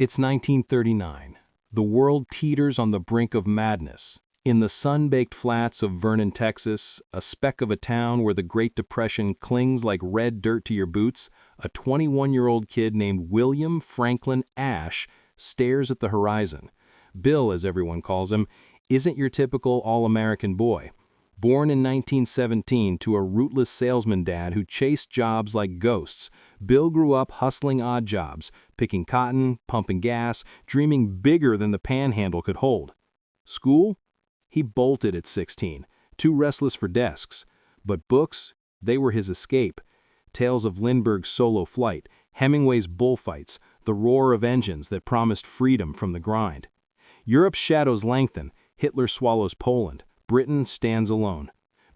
It's 1939. The world teeters on the brink of madness. In the sun-baked flats of Vernon, Texas, a speck of a town where the Great Depression clings like red dirt to your boots, a 21-year-old kid named William Franklin Ash stares at the horizon. Bill, as everyone calls him, isn't your typical all-American boy. Born in 1917 to a rootless salesman dad who chased jobs like ghosts, Bill grew up hustling odd jobs, picking cotton, pumping gas, dreaming bigger than the panhandle could hold. School? He bolted at 16, too restless for desks. But books? They were his escape. Tales of Lindbergh's solo flight, Hemingway's bullfights, the roar of engines that promised freedom from the grind. Europe's shadows lengthen, Hitler swallows Poland, Britain stands alone.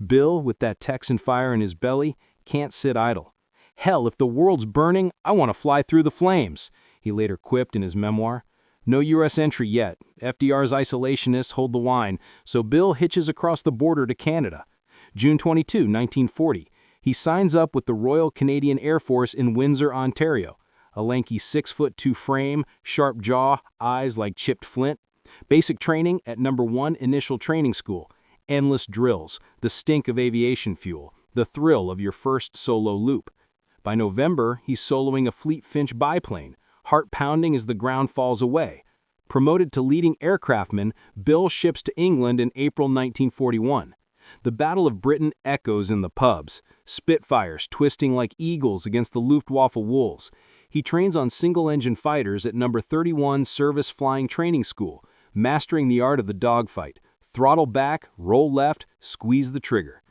Bill, with that Texan fire in his belly, can't sit idle. "Hell, if the world's burning, I want to fly through the flames," he later quipped in his memoir. No U.S. entry yet. FDR's isolationists hold the line, so Bill hitches across the border to Canada. June 22, 1940, he signs up with the Royal Canadian Air Force in Windsor, Ontario. A lanky 6'2" frame, sharp jaw, eyes like chipped flint. Basic training at No. 1 Initial Training School. Endless drills, the stink of aviation fuel, the thrill of your first solo loop. By November, he's soloing a Fleet Finch biplane, heart pounding as the ground falls away. Promoted to leading aircraftman, Bill ships to England in April 1941. The Battle of Britain echoes in the pubs, Spitfires twisting like eagles against the Luftwaffe Wolves. He trains on single-engine fighters at No. 31 Service Flying Training School, mastering the art of the dogfight. Throttle back, roll left, squeeze the trigger.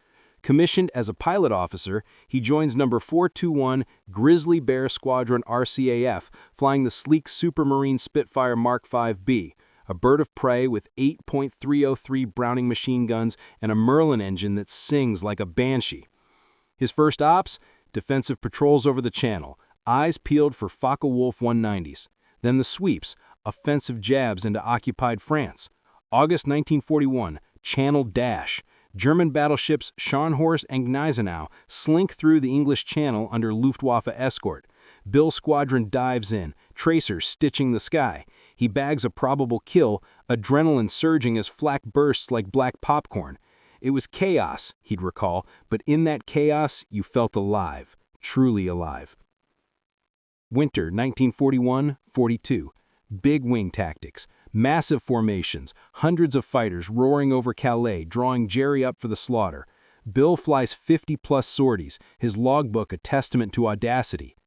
Commissioned as a pilot officer, he joins No. 421 Grizzly Bear Squadron RCAF, flying the sleek Supermarine Spitfire Mark V-B, a bird of prey with 8.303 Browning machine guns and a Merlin engine that sings like a banshee. His first ops? Defensive patrols over the channel, eyes peeled for Focke-Wulf 190s. Then the sweeps, offensive jabs into occupied France. August 1941, Channel Dash. German battleships Scharnhorst and Gneisenau slink through the English Channel under Luftwaffe escort. Bill's squadron dives in, tracers stitching the sky. He bags a probable kill, adrenaline surging as flak bursts like black popcorn. It was chaos, he'd recall, but in that chaos you felt alive, truly alive. Winter 1941-42. Big wing tactics. Massive formations, hundreds of fighters roaring over Calais, drawing Jerry up for the slaughter. Bill flies 50-plus sorties, his logbook a testament to audacity.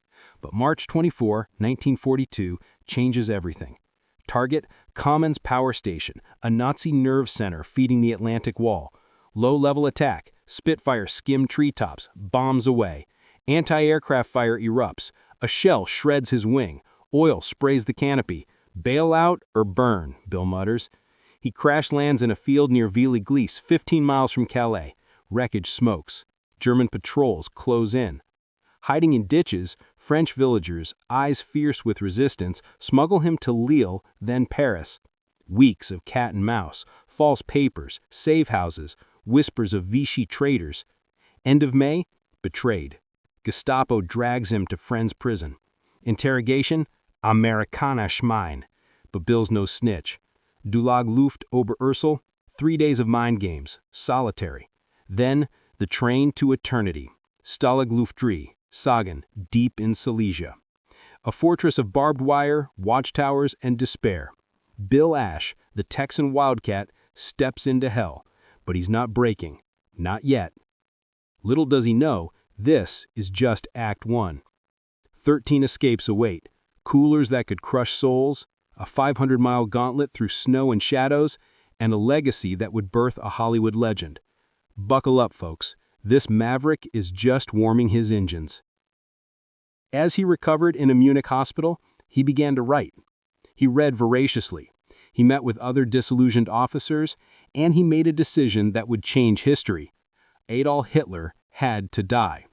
But March 24, 1942, changes everything. Target, Commons Power Station, a Nazi nerve center feeding the Atlantic Wall. Low-level attack, Spitfire skim treetops, bombs away. Anti-aircraft fire erupts. A shell shreds his wing. Oil sprays the canopy. "Bail out or burn," Bill mutters. He crash lands in a field near Villers-Glis, 15 miles from Calais. Wreckage smokes. German patrols close in. Hiding in ditches, French villagers, eyes fierce with resistance, smuggle him to Lille, then Paris. Weeks of cat and mouse, false papers, save houses, whispers of Vichy traitors. End of May, betrayed. Gestapo drags him to Friends prison. Interrogation, Amerikaner Schmein. But Bill's no snitch. Dulag Luft Oberursel, 3 days of mind games, solitary. Then, the train to eternity. Stalag Luftdreh, Sagen, deep in Silesia. A fortress of barbed wire, watchtowers, and despair. Bill Ash, the Texan wildcat, steps into hell. But he's not breaking. Not yet. Little does he know, this is just Act 1. 13 escapes await. Coolers that could crush souls, a 500-mile gauntlet through snow and shadows, and a legacy that would birth a Hollywood legend. Buckle up, folks. This maverick is just warming his engines. As he recovered in a Munich hospital, he began to write. He read voraciously. He met with other disillusioned officers, and he made a decision that would change history. Adolf Hitler had to die.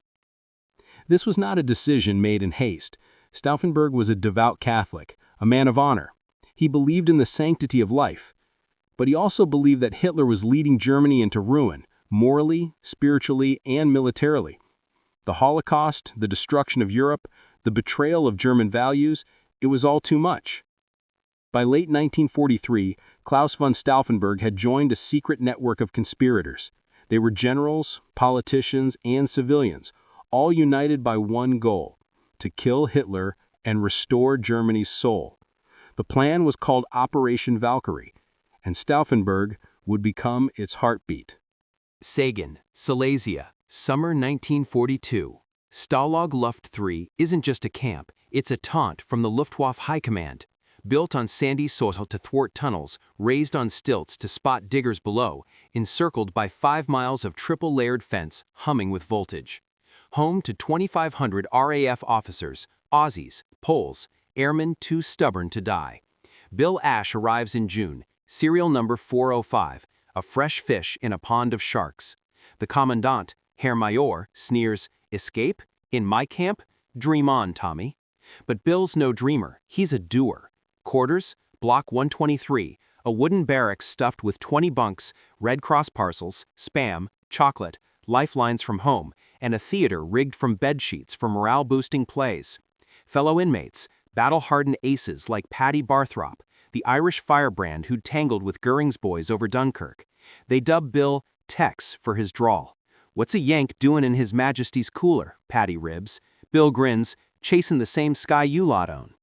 This was not a decision made in haste. Stauffenberg was a devout Catholic, a man of honor. He believed in the sanctity of life. But he also believed that Hitler was leading Germany into ruin, morally, spiritually, and militarily. The Holocaust, the destruction of Europe, the betrayal of German values, it was all too much. By late 1943, Klaus von Stauffenberg had joined a secret network of conspirators. They were generals, politicians, and civilians, all united by one goal: to kill Hitler and restore Germany's soul. The plan was called Operation Valkyrie, and Stauffenberg would become its heartbeat. Sagan, Silesia, summer 1942. Stalag Luft 3 isn't just a camp, it's a taunt from the Luftwaffe High Command. Built on sandy soil to thwart tunnels, raised on stilts to spot diggers below, encircled by 5 miles of triple-layered fence humming with voltage. Home to 2,500 RAF officers, Aussies, Poles, airmen too stubborn to die. Bill Ash arrives in June, serial number 405, a fresh fish in a pond of sharks. The commandant, Herr Major, sneers, "Escape? In my camp? Dream on, Tommy." But Bill's no dreamer, he's a doer. Quarters, Block 123, a wooden barracks stuffed with 20 bunks, Red Cross parcels, Spam, chocolate, lifelines from home, and a theater rigged from bedsheets for morale-boosting plays. Fellow inmates, battle-hardened aces like Paddy Barthrop, the Irish firebrand who'd tangled with Goering's boys over Dunkirk. They dub Bill Tex for his drawl. "What's a Yank doing in His Majesty's cooler?" Paddy ribs. Bill grins, "Chasing the same sky you lot own."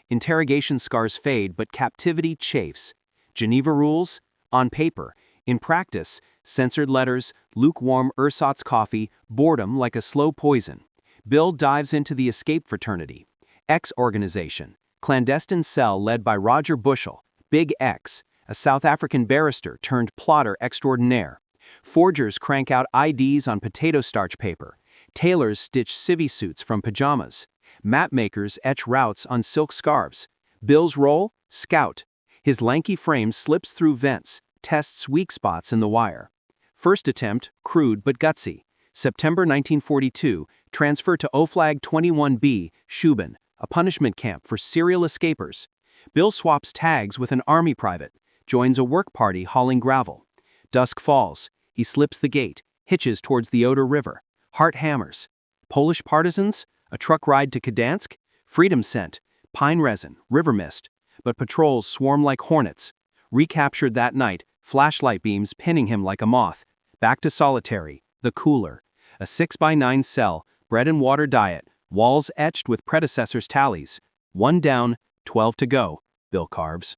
Interrogation scars fade, but captivity chafes. Geneva rules? On paper. In practice, censored letters, lukewarm ersatz coffee, boredom like a slow poison. Bill dives into the escape fraternity. X organization. Clandestine cell led by Roger Bushell, Big X, a South African barrister turned plotter extraordinaire. Forgers crank out IDs on potato starch paper. Tailors stitch civvy suits from pajamas. Mapmakers etch routes on silk scarves. Bill's role? Scout. His lanky frame slips through vents, tests weak spots in the wire. First attempt, crude but gutsy. September 1942, transfer to OFLAG 21B, Schuben, a punishment camp for serial escapers. Bill swaps tags with an army private, joins a work party hauling gravel. Dusk falls. He slips the gate, hitches towards the Oder River. Heart hammers. Polish partisans? A truck ride to Gdansk? Freedom scent, pine resin, river mist. But patrols swarm like hornets. Recaptured that night, flashlight beams pinning him like a moth. Back to solitary, the cooler. A 6x9 cell, bread and water diet, walls etched with predecessors' tallies. 1 down, 12 to go, Bill carves.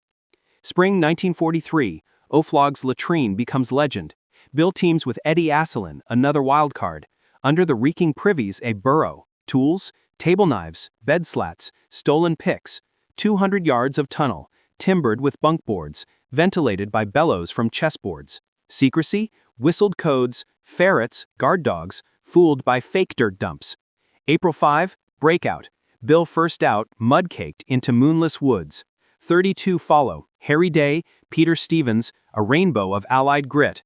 Spring 1943, Oflag's latrine becomes legend. Bill teams with Eddie Asselin, another wildcard. Under the reeking privies, a burrow. Tools, table knives, bed slats, stolen picks. 200 yards of tunnel, timbered with bunk boards, ventilated by bellows from chessboards. Secrecy, whistled codes, ferrets, guard dogs, fooled by fake dirt dumps. April 5, breakout. Bill first out, mud-caked into moonless woods. 32 follow, Harry Day, Peter Stevens, a rainbow of Allied grit.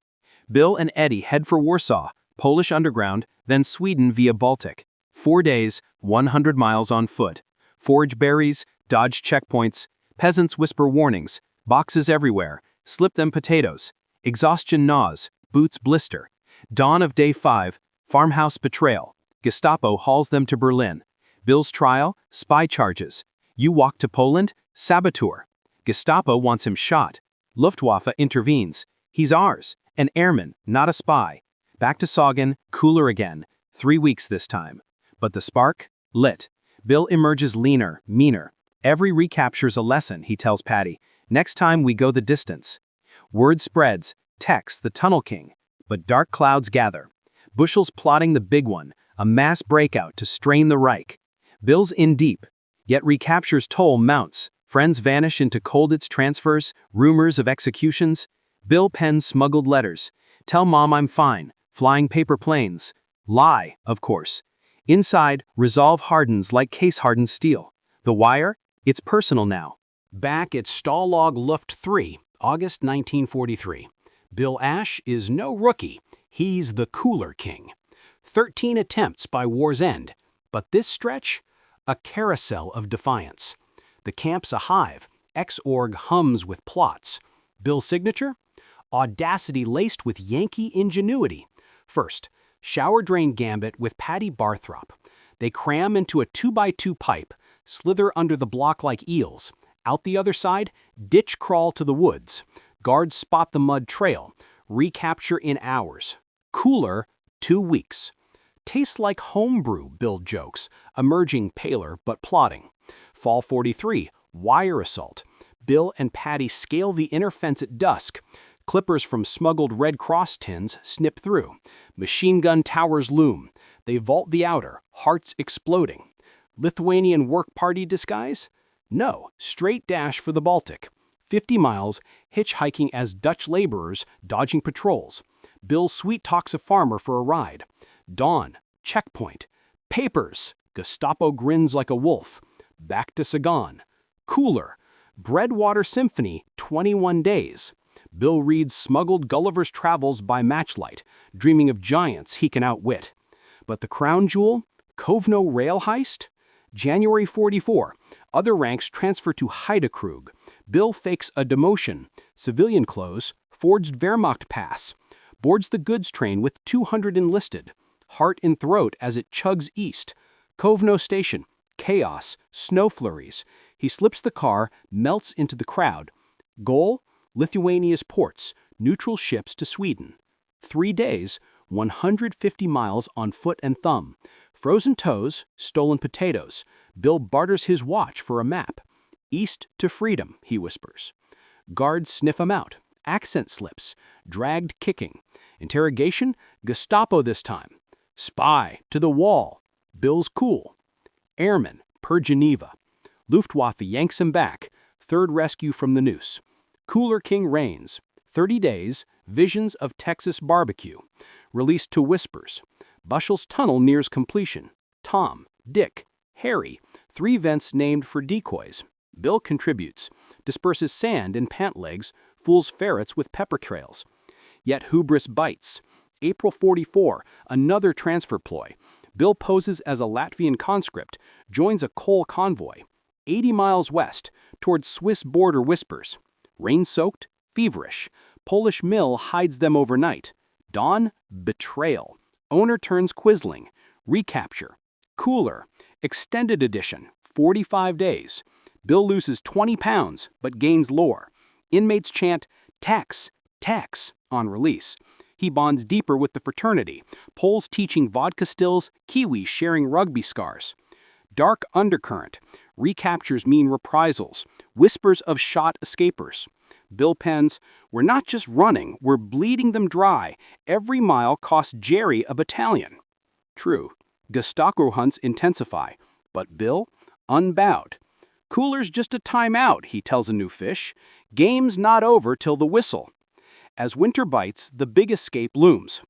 Bill and Eddie head for Warsaw, Polish underground, then Sweden via Baltic. 4 days, 100 miles on foot. Forage berries, dodge checkpoints. Peasants whisper warnings. Boxes everywhere. Slip them potatoes. Exhaustion gnaws. Boots blister. Dawn of day 5. Farmhouse betrayal. Gestapo hauls them to Berlin. Bill's trial, spy charges. You walk to Poland? Saboteur. Gestapo wants him shot. Luftwaffe intervenes. He's ours. An airman, not a spy. Back to Sagan, cooler again. 3 weeks this time. But the spark? Lit. Bill emerges leaner, meaner. Every recapture's a lesson, he tells Paddy. Next time we go the distance. Word spreads. Tex, the tunnel king. But dark clouds gather. Bushell's plotting the big one, a mass breakout to strain the Reich. Bill's in deep. Yet recapture's toll mounts. Friends vanish into Colditz transfers, rumors of executions. Bill pens smuggled letters. Tell mom I'm fine. Flying paper planes. Lie, of course. Inside, resolve hardens like case-hardened steel. The wire? It's personal now. Back at Stalag Luft 3, August 1943. Bill Ash is no rookie. He's the cooler king. 13 attempts by war's end. But this stretch? A carousel of defiance. The camp's a hive. X-Org hums with plots. Bill's signature? Audacity laced with Yankee ingenuity. First, shower drain gambit with Paddy Barthrop. They cram into a 2x2 pipe, slither under the block like eels, Out the other side, ditch crawl to the woods. Guards spot the mud trail. Recapture in hours. Cooler, 2 weeks. Tastes like homebrew, Bill jokes, emerging paler but plotting. Fall 43, wire assault. Bill and Patty scale the inner fence at dusk. Clippers from smuggled Red Cross tins snip through. Machine gun towers loom. They vault the outer, hearts exploding. Lithuanian work party disguise? No, straight dash for the Baltic. 50 miles, hitchhiking as Dutch laborers dodging patrols. Bill sweet talks a farmer for a ride. Dawn, checkpoint. Papers, Gestapo grins like a wolf. Back to Sagan. Cooler, Breadwater Symphony, 21 days. Bill reads smuggled Gulliver's Travels by matchlight, dreaming of giants he can outwit. But the crown jewel? Kovno rail heist? January 44, other ranks transfer to Heidekrug. Bill fakes a demotion, civilian clothes, forged Wehrmacht pass. Boards the goods train with 200 enlisted. Heart in throat as it chugs east. Kovno station, chaos, snow flurries. He slips the car, melts into the crowd. Goal? Lithuania's ports, neutral ships to Sweden. 3 days, 150 miles on foot and thumb. Frozen toes, stolen potatoes. Bill barters his watch for a map. East to freedom, he whispers. Guards sniff him out. Accent slips. Dragged kicking. Interrogation? Gestapo this time. Spy, to the wall. Bill's cool. Airman, per Geneva. Luftwaffe yanks him back. Third rescue from the noose. Cooler King reigns. 30 days, visions of Texas barbecue. Released to whispers. Bushell's tunnel nears completion. Tom, Dick, Harry, 3 vents named for decoys. Bill contributes. Disperses sand in pant legs, fools ferrets with pepper trails. Yet hubris bites. April 44, another transfer ploy. Bill poses as a Latvian conscript, joins a coal convoy. 80 miles west, towards Swiss border whispers. Rain-soaked, feverish. Polish mill hides them overnight. Dawn, betrayal. Owner turns Quisling. Recapture. Cooler. Extended edition. 45 days. Bill loses 20 pounds, but gains lore. Inmates chant, Tex, Tex, on release. He bonds deeper with the fraternity. Poles teaching vodka stills, Kiwis sharing rugby scars. Dark undercurrent. Recaptures mean reprisals. Whispers of shot escapers. Bill pens, we're not just running, we're bleeding them dry. Every mile costs Jerry a battalion. True. Gestapo hunts intensify. But Bill, unbowed. Cooler's just a timeout, he tells a new fish. Game's not over till the whistle. As winter bites, the big escape looms.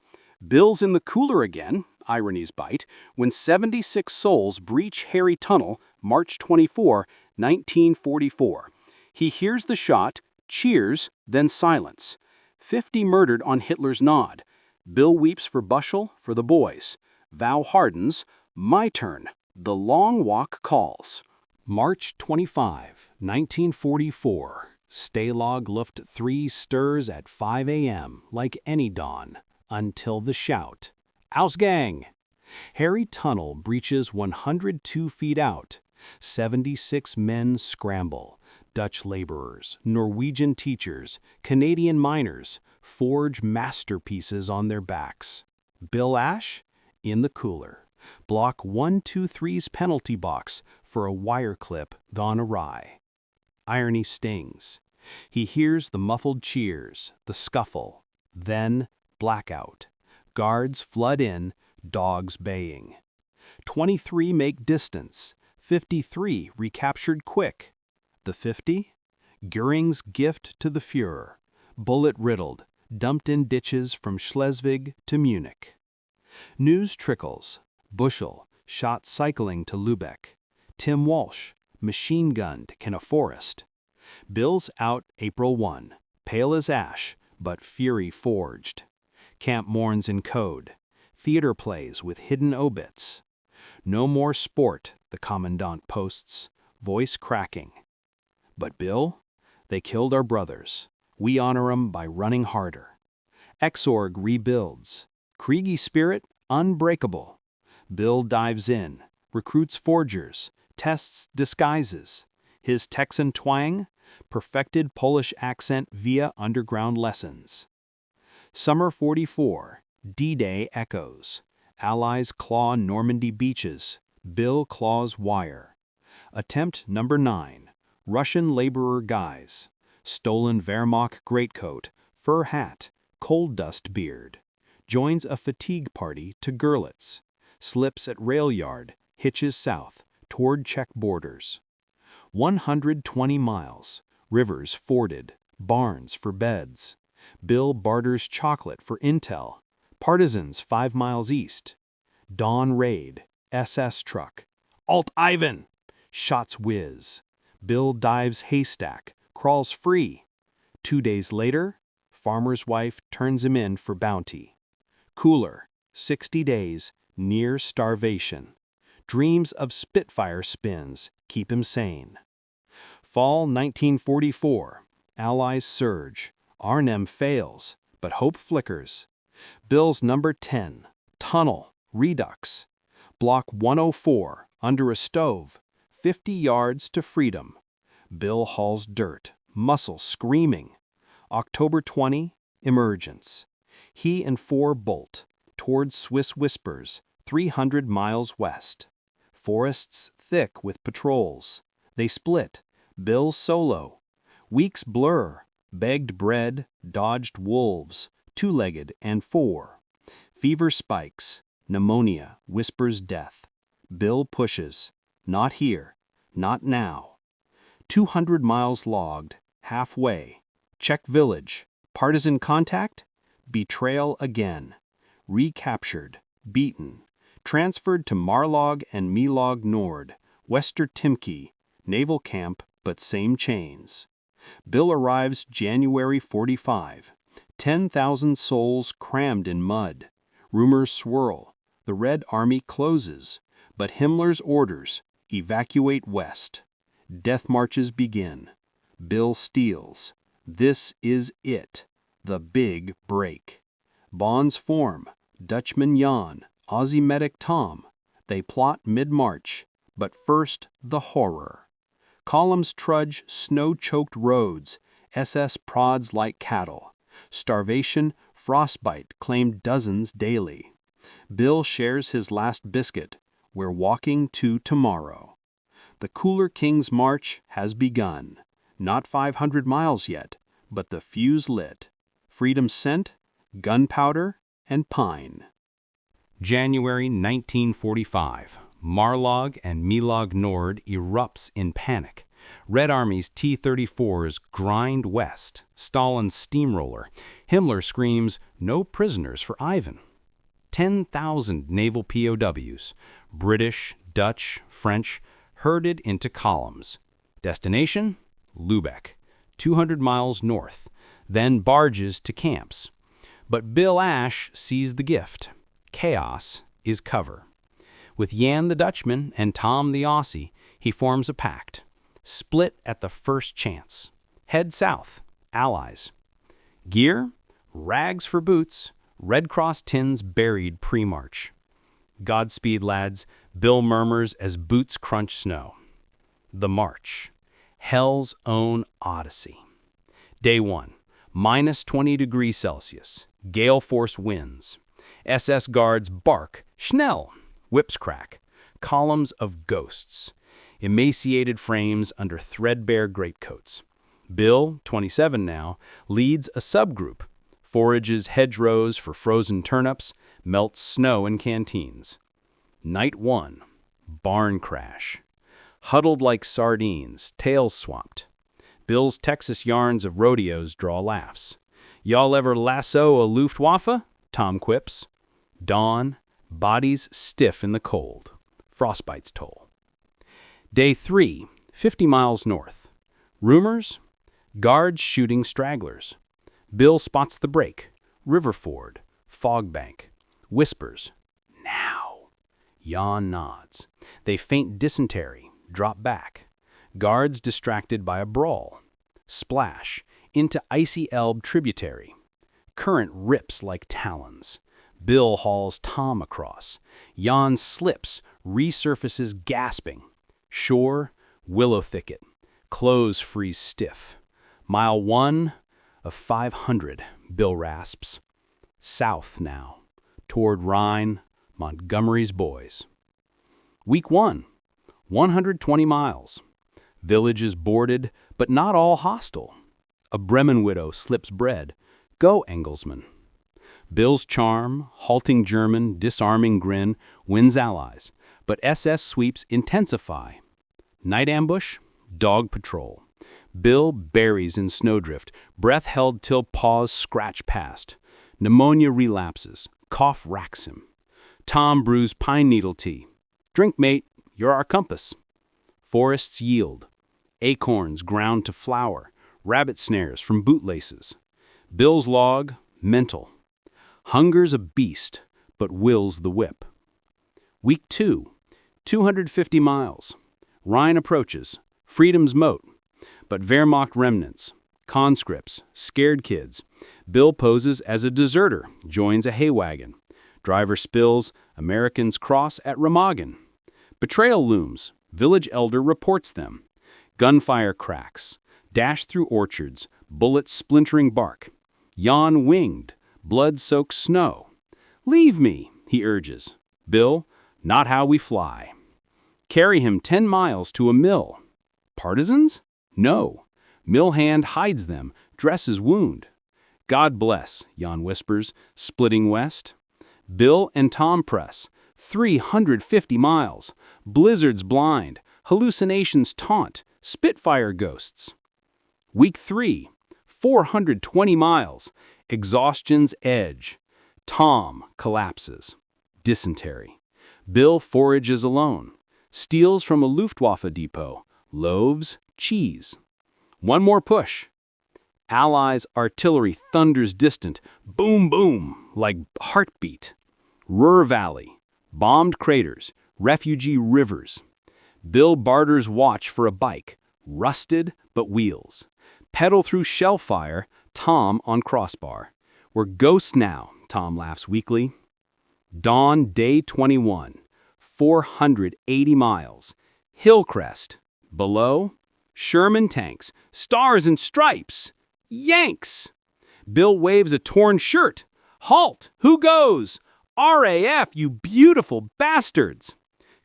Bill's in the cooler again, ironies bite, when 76 souls breach Harry Tunnel, March 24, 1944. He hears the shot, cheers, then silence. 50 murdered on Hitler's nod. Bill weeps for Bushell, for the boys. Vow hardens, my turn. The long walk calls. March 25, 1944. Stalag Luft 3 stirs at 5 a.m. like any dawn, until the shout. Ausgang! Harry Tunnel breaches 102 feet out. 76 men scramble. Dutch laborers, Norwegian teachers, Canadian miners forge masterpieces on their backs. Bill Ash? In the cooler. Block 123's penalty box for a wire clip gone awry. Irony stings. He hears the muffled cheers, the scuffle, then blackout. Guards flood in, dogs baying. 23 make distance, 53 recaptured quick. The 50? Göring's gift to the Führer, bullet-riddled, dumped in ditches from Schleswig to Munich. News trickles. Bushell, shot cycling to Lübeck. Tim Walsh, machine-gunned in a forest. Bill's out April 1, pale as ash, but fury forged. Camp mourns in code. Theater plays with hidden obits. No more sport, the commandant posts, voice cracking. But Bill? They killed our brothers. We honor 'em by running harder. Exorg rebuilds. Kriegi spirit unbreakable. Bill dives in, recruits forgers, tests disguises. His Texan twang? Perfected Polish accent via underground lessons. Summer 44. D-Day echoes. Allies claw Normandy beaches. Bill claws wire. Attempt number 9. Russian laborer guise. Stolen Wehrmacht greatcoat, fur hat, coal dust beard. Joins a fatigue party to Görlitz. Slips at rail yard, hitches south, toward Czech borders. 120 miles. Rivers forded, barns for beds. Bill barters chocolate for intel. Partisans 5 miles east. Dawn raid, SS truck. Alt Ivan! Shots whiz. Bill dives haystack, crawls free. 2 days later, farmer's wife turns him in for bounty. Cooler, 60 days, near starvation. Dreams of Spitfire spins keep him sane. Fall 1944. Allies surge. Arnhem fails, but hope flickers. Bill's number 10. Tunnel, redux. Block 104, under a stove. 50 yards to freedom. Bill hauls dirt, muscle screaming. October 20, emergence. He and 4 bolt, toward Swiss Whispers, 300 miles west. Forests thick with patrols. They split. Bill solo. Weeks blur. Begged bread, dodged wolves, 2-legged and 4. Fever spikes. Pneumonia whispers death. Bill pushes. Not here. Not now. 200 miles logged. Halfway. Czech village. Partisan contact? Betrayal again. Recaptured. Beaten. Transferred to Marlog and Milog Nord. Wester Timki. Naval camp, but same chains. Bill arrives January 45. 10,000 souls crammed in mud. Rumors swirl. The Red Army closes. But Himmler's orders, evacuate west. Death marches begin. Bill steals. This is it. The big break. Bonds form. Dutchman Jan, Aussie medic Tom. They plot mid-March. But first, the horror. Columns trudge snow-choked roads, SS prods like cattle. Starvation, frostbite claim dozens daily. Bill shares his last biscuit. We're walking to tomorrow. The Cooler King's march has begun. Not 500 miles yet, but the fuse lit. Freedom scent, gunpowder, and pine. January 1945. Marlog and Milog Nord erupts in panic. Red Army's T-34s grind west. Stalin's steamroller. Himmler screams, "No prisoners for Ivan." 10,000 naval POWs, British, Dutch, French, herded into columns. Destination? Lübeck, 200 miles north. Then barges to camps. But Bill Ash sees the gift. Chaos is cover. With Jan the Dutchman and Tom the Aussie, he forms a pact. Split at the first chance. Head south, allies. Gear? Rags for boots, Red Cross tins buried pre-march. Godspeed, lads, Bill murmurs as boots crunch snow. The march. Hell's own odyssey. Day 1. Minus 20 degrees Celsius. Gale force winds. SS guards bark. Schnell. Whips crack. Columns of ghosts. Emaciated frames under threadbare greatcoats. Bill, 27 now, leads a subgroup. Forages hedgerows for frozen turnips. Melts snow in canteens. Night 1. Barn crash. Huddled like sardines, tails swamped. Bill's Texas yarns of rodeos draw laughs. Y'all ever lasso a Luftwaffe? Tom quips. Dawn, bodies stiff in the cold. Frostbite's toll. Day 3, 50 miles north. Rumors? Guards shooting stragglers. Bill spots the break. River ford, fog bank. Whispers, now. Jan nods. They feint dysentery, drop back. Guards distracted by a brawl. Splash, into icy Elbe tributary. Current rips like talons. Bill hauls Tom across. Jan slips, resurfaces gasping. Shore, willow thicket. Clothes freeze stiff. Mile 1 of 500, Bill rasps. South now, toward Rhine, Montgomery's boys. Week 1, 120 miles. Village is boarded, but not all hostile. A Bremen widow slips bread. Go, Engelsman. Bill's charm, halting German, disarming grin, wins allies, but SS sweeps intensify. Night ambush, dog patrol. Bill buries in snowdrift, breath held till paws scratch past. Pneumonia relapses, cough racks him. Tom brews pine needle tea. Drink, mate, you're our compass. Forests yield. Acorns ground to flour, rabbit snares from bootlaces. Bill's log, mental. Hunger's a beast, but will's the whip. Week 2, 250 miles. Rhine approaches, freedom's moat. But Wehrmacht remnants, conscripts, scared kids. Bill poses as a deserter, joins a hay wagon. Driver spills, Americans cross at Remagen. Betrayal looms, village elder reports them. Gunfire cracks, dash through orchards, bullets splintering bark. Jan winged, blood-soaked snow. Leave me, he urges. Bill, not how we fly. Carry him 10 miles to a mill. Partisans? No. Mill hand hides them, dresses wound. God bless, Jan whispers, splitting west. Bill and Tom press, 350 miles. Blizzards blind, hallucinations taunt, Spitfire ghosts. Week 3, 420 miles. Exhaustion's edge. Tom collapses. Dysentery. Bill forages alone. Steals from a Luftwaffe depot. Loaves, cheese. One more push. Allies' artillery thunders distant. Boom, boom, like heartbeat. Ruhr Valley. Bombed craters. Refugee rivers. Bill barters watch for a bike. Rusted, but wheels. Pedal through shell fire. Tom on crossbar. We're ghosts now, Tom laughs weakly. Dawn, day 21. 480 miles. Hillcrest. Below, Sherman tanks, stars and stripes. Yanks! Bill waves a torn shirt. Halt! Who goes? RAF, you beautiful bastards!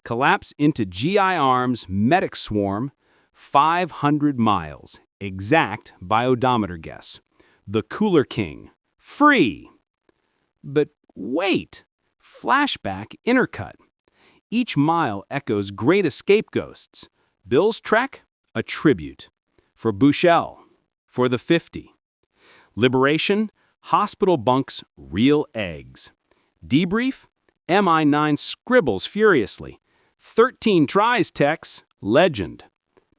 Collapse into GI arms, medic swarm. 500 miles. Exact by odometer guess. The Cooler King. Free! But wait! Flashback intercut. Each mile echoes Great Escape ghosts. Bill's trek, a tribute. For Bushell, for the 50. Liberation, hospital bunks, real eggs. Debrief, MI9 scribbles furiously. 13 tries, Tex, legend.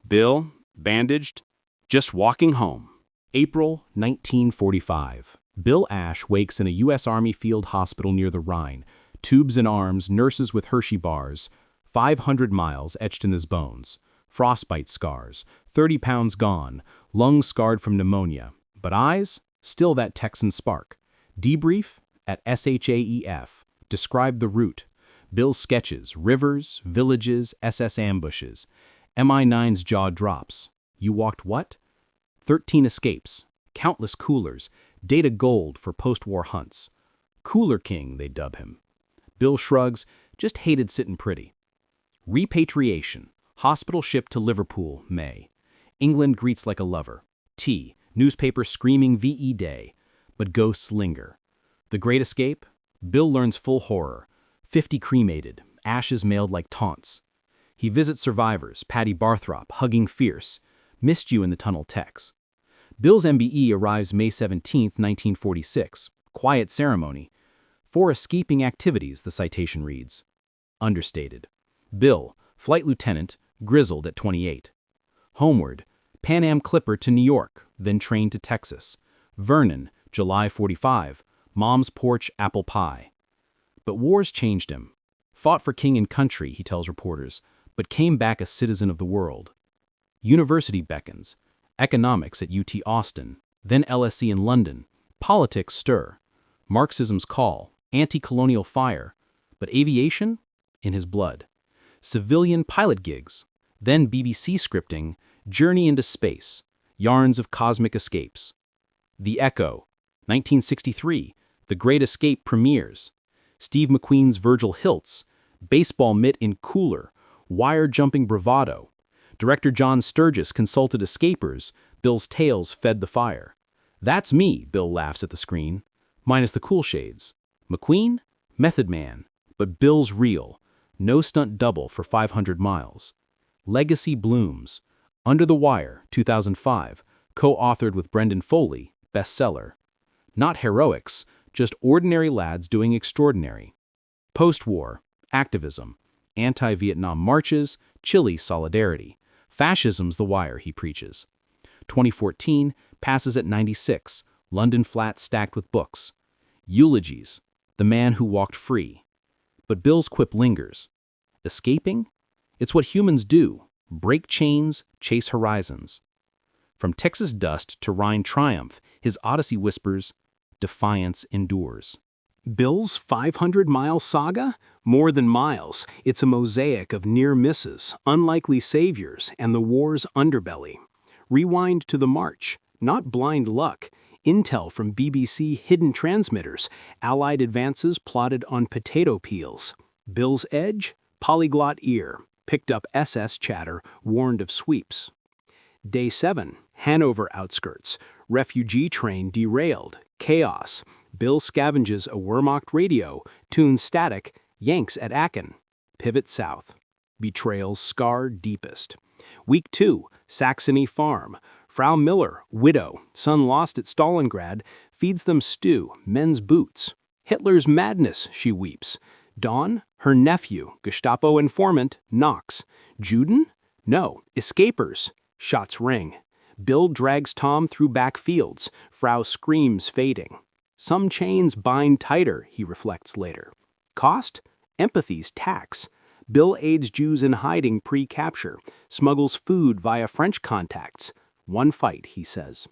Bill, bandaged, just walking home. April 1945. Bill Ash wakes in a U.S. Army field hospital near the Rhine. Tubes in arms, nurses with Hershey bars. 500 miles etched in his bones. Frostbite scars, 30 pounds gone, lungs scarred from pneumonia. But eyes, still that Texan spark. Debrief at SHAEF. Describe the route. Bill's sketches, rivers, villages, SS ambushes. MI9's jaw drops. You walked what? 13 escapes, countless coolers, data gold for post-war hunts. Cooler King, they dub him. Bill shrugs, just hated sitting pretty. Repatriation. Hospital shipped to Liverpool, May. England greets like a lover. Tea. Newspaper screaming VE Day. But ghosts linger. The Great Escape? Bill learns full horror. 50 cremated. Ashes mailed like taunts. He visits survivors. Paddy Barthrop, hugging fierce. Missed you in the tunnel, Tex. Bill's MBE arrives May 17, 1946. Quiet ceremony. 4 escaping activities, the citation reads. Understated. Bill, flight lieutenant, grizzled at 28. Homeward, Pan Am Clipper to New York, then train to Texas. Vernon, July 45, mom's porch apple pie. But wars changed him. Fought for king and country, he tells reporters, but came back a citizen of the world. University beckons. Economics at UT Austin, then LSE in London. Politics stir. Marxism's call, anti-colonial fire. But aviation? In his blood. Civilian pilot gigs, then BBC scripting, Journey into Space, Yarns of Cosmic Escapes. The Echo, 1963, The Great Escape premieres. Steve McQueen's Virgil Hilts, baseball mitt in cooler, wire-jumping bravado. Director John Sturgis consulted escapers, Bill's tales fed the fire. That's me, Bill laughs at the screen, minus the cool shades. McQueen? Method man, but Bill's real. No stunt double for 500 miles. Legacy blooms. Under the Wire, 2005, co-authored with Brendan Foley, bestseller. Not heroics, just ordinary lads doing extraordinary. Post-war, activism, anti-Vietnam marches, Chile solidarity. Fascism's the wire, he preaches. 2014, passes at 96, London flat stacked with books. Eulogies, the man who walked free. But Bill's quip lingers. Escaping? It's what humans do. Break chains, chase horizons. From Texas dust to Rhine triumph, his odyssey whispers, defiance endures. Bill's 500-mile saga? More than miles, it's a mosaic of near misses, unlikely saviors, and the war's underbelly. Rewind to the march, not blind luck. Intel from BBC hidden transmitters, Allied advances plotted on potato peels. Bill's edge? Polyglot ear, picked up SS chatter, warned of sweeps. Day 7, Hanover outskirts, refugee train derailed, chaos. Bill scavenges a Wehrmacht radio, tunes static, yanks at Aachen. Pivot south. Betrayal's scar deepest. Week 2, Saxony farm. Frau Miller, widow, son lost at Stalingrad, feeds them stew, men's boots. Hitler's madness, she weeps. Dawn, her nephew, Gestapo informant, knocks. Juden? No, escapers. Shots ring. Bill drags Tom through back fields. Frau screams, fading. Some chains bind tighter, he reflects later. Cost? Empathy's tax. Bill aids Jews in hiding pre-capture, smuggles food via French contacts. One fight, he says.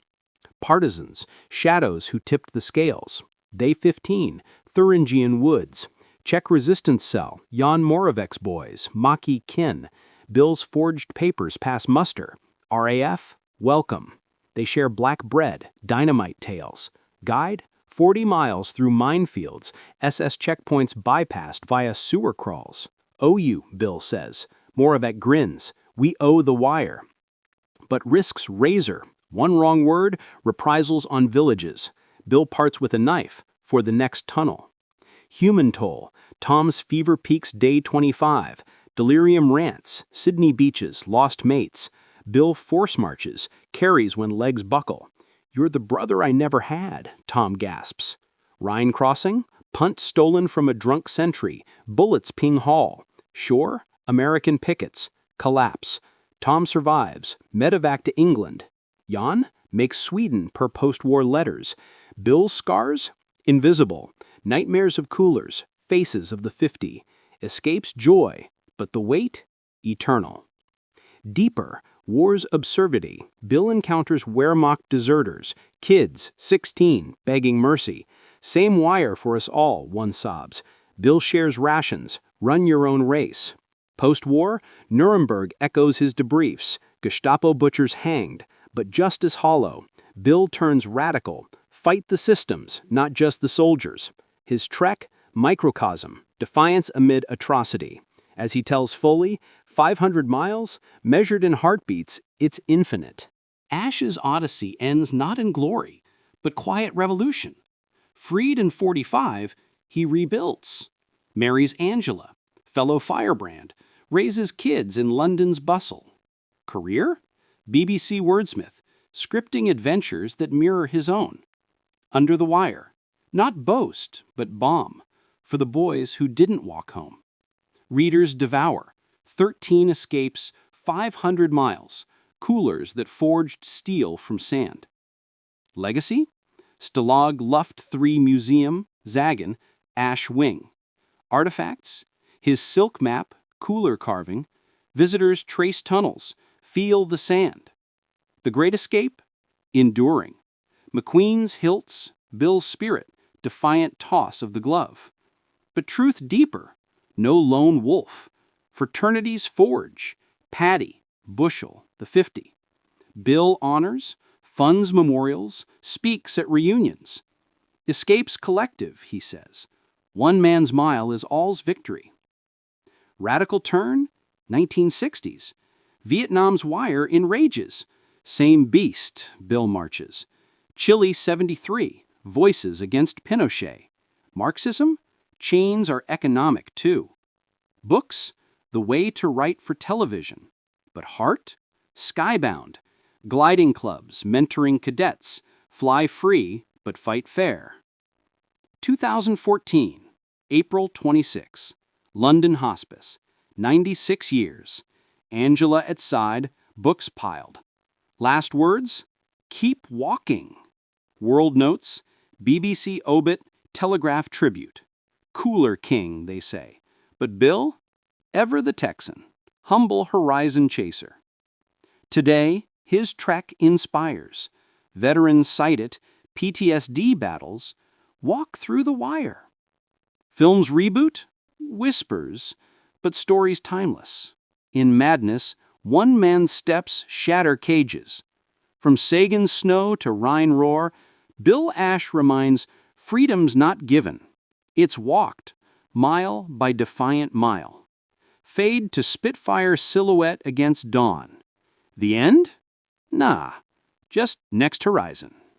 Partisans, shadows who tipped the scales. Day 15, Thuringian woods. Czech resistance cell, Jan Moravec's boys, Maki kin. Bill's forged papers pass muster. RAF, welcome. They share black bread, dynamite tales. Guide, 40 miles through minefields, SS checkpoints bypassed via sewer crawls. Owe you, Bill says. Moravec grins. We owe the wire. But risks razor. One wrong word, reprisals on villages. Bill parts with a knife for the next tunnel. Human toll. Tom's fever peaks day 25. Delirium rants. Sydney beaches. Lost mates. Bill force marches. Carries when legs buckle. You're the brother I never had, Tom gasps. Rhine crossing. Punt stolen from a drunk sentry. Bullets ping hall. Shore. American pickets. Collapse. Tom survives. Medevac to England. Jan makes Sweden per post-war letters. Bill's scars? Invisible. Nightmares of coolers. Faces of the 50. Escapes joy, but the weight? Eternal. Deeper. War's absurdity. Bill encounters Wehrmacht deserters. Kids, 16, begging mercy. Same wire for us all, one sobs. Bill shares rations. Run your own race. Post-war, Nuremberg echoes his debriefs. Gestapo butchers hanged, but justice hollow. Bill turns radical. Fight the systems, not just the soldiers. His trek, microcosm, defiance amid atrocity. As he tells Foley, 500 miles, measured in heartbeats, it's infinite. Ash's odyssey ends not in glory, but quiet revolution. Freed in 45, he rebuilds. Marries Angela, fellow firebrand, raises kids in London's bustle. Career? BBC wordsmith, scripting adventures that mirror his own. Under the Wire, not boast, but bomb, for the boys who didn't walk home. Readers devour, 13 escapes, 500 miles, coolers that forged steel from sand. Legacy? Stalag Luft 3 Museum, Zagen, Ash Wing. Artifacts? His silk map, cooler carving. Visitors trace tunnels, feel the sand. The Great Escape? Enduring. McQueen's hilts, Bill's spirit, defiant toss of the glove. But truth deeper, no lone wolf. Fraternity's forge, Paddy, Bushel, the 50. Bill honors, funds memorials, speaks at reunions. Escapes collective, he says. One man's mile is all's victory. Radical turn, 1960s. Vietnam's wire enrages. Same beast, Bill marches. Chile 73, voices against Pinochet. Marxism? Chains are economic too. Books? The way to write for television. But heart? Skybound. Gliding clubs, mentoring cadets. Fly free, but fight fair. 2014, April 26. London Hospice. 96 years. Angela at side, books piled. Last words? Keep walking. World notes, BBC obit, Telegraph tribute. Cooler king, they say. But Bill? Ever the Texan. Humble horizon chaser. Today, his trek inspires. Veterans cite it, PTSD battles, walk through the wire. Films reboot? Whispers, but stories timeless. In madness, one man's steps shatter cages. From Sagan's snow to Rhine roar, Bill Ash reminds freedom's not given. It's walked, mile by defiant mile. Fade to Spitfire silhouette against dawn. The end? Nah, just next horizon.